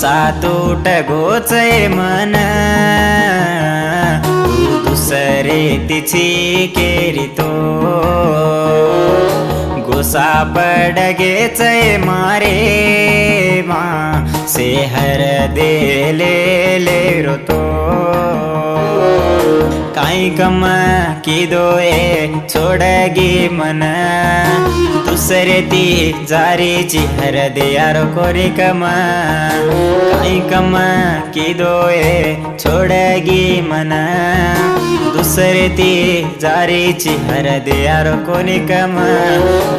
सातूट गोचे मन तू दुसरे तिची केरितो गोसा पडगेचे मारे मा सेहर देले रोतो काई कम किदो छोड़गी मन दुसरे ती जारीची हर दियार कोरी कम काई कम किदो छोड़गी मन दुसरे ती जारीची हर दियार कोनी कम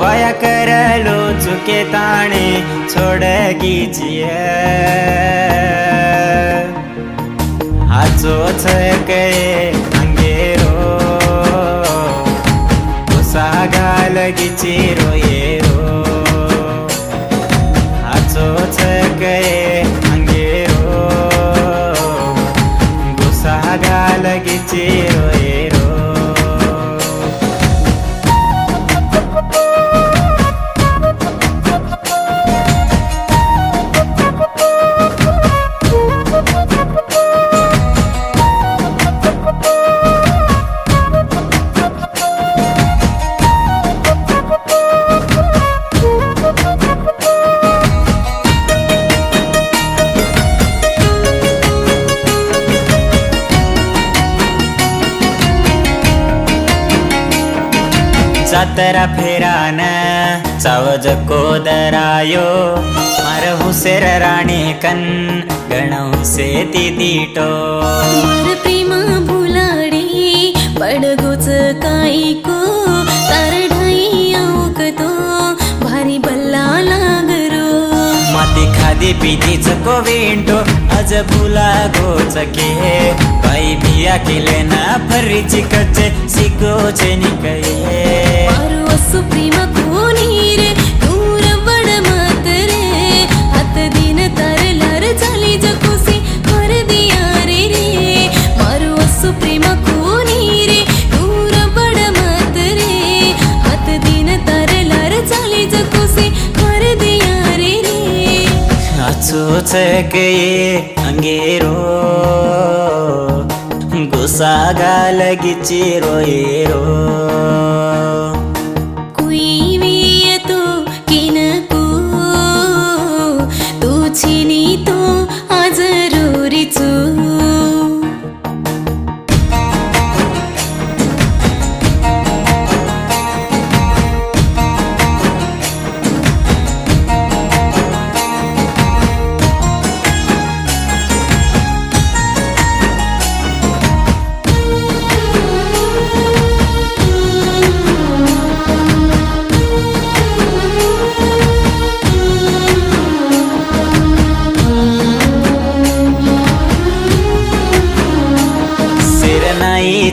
वया करलो चुके ताणे छोड़गी जिया आजो छके अंगेरो गोसा घालगीची रोयेरो आजो छके अंगेरो गोसा घालगीची रोयेरो जातरा फेरान चावज कोदरायो मार हुसेर राणी कन गण हुसे ती दीटो मार प्रेमा भुलाडी पडगोच काईको तार ढाई औकतो भारी बल्ला लागरो माती खादी पितीच को विंटो आज भुला गोच के बाई बिया केले ना फरीची कच्चे सिगोचे निकये मारू असु प्रेमा कोणी रे दूर बड मत रे हात दिन तार लार झाली जकोसी कर दिया रे मारू असु प्रेमा कोणी रे दूर बड मत रे हात दिन तार लार झाली जकोसी कर दिया रे आचो छके अंगेरो गोसा घालगीची रोयेरो कुई वियतो किनको तू छिनीतो आज रोरीचो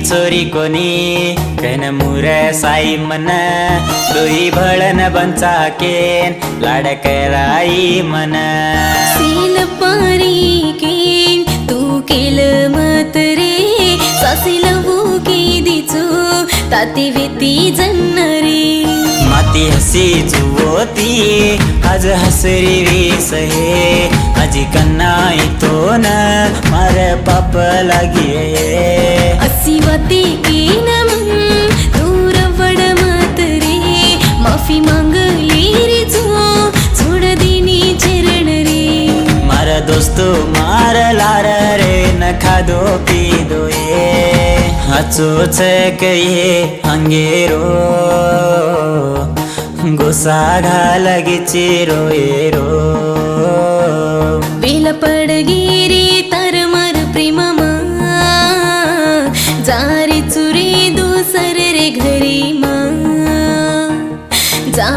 चोरी कोनी कन मुर साई मन दोई भळन बंचा केन लाडकराई मन सील पारी केन तू केल मत रे सासिलवू की दिचू ताती वेती जन्नरी माती हसी जुवोती आज हसरी वीस हे आजी कन्नाई तो न मार पाप लागिये असी वाते की न मन दूर वड मत रे माफी मांगली रे छोड़ दिनी चरण रे मार दोस्तो मार लार रे न खादो पीदो ये आचो छके अंगेरो गोसा घालगीची रोयेरो बेल पडगी रे तार मार प्रेमा जारी चुरे दोसर रे घरी मा जा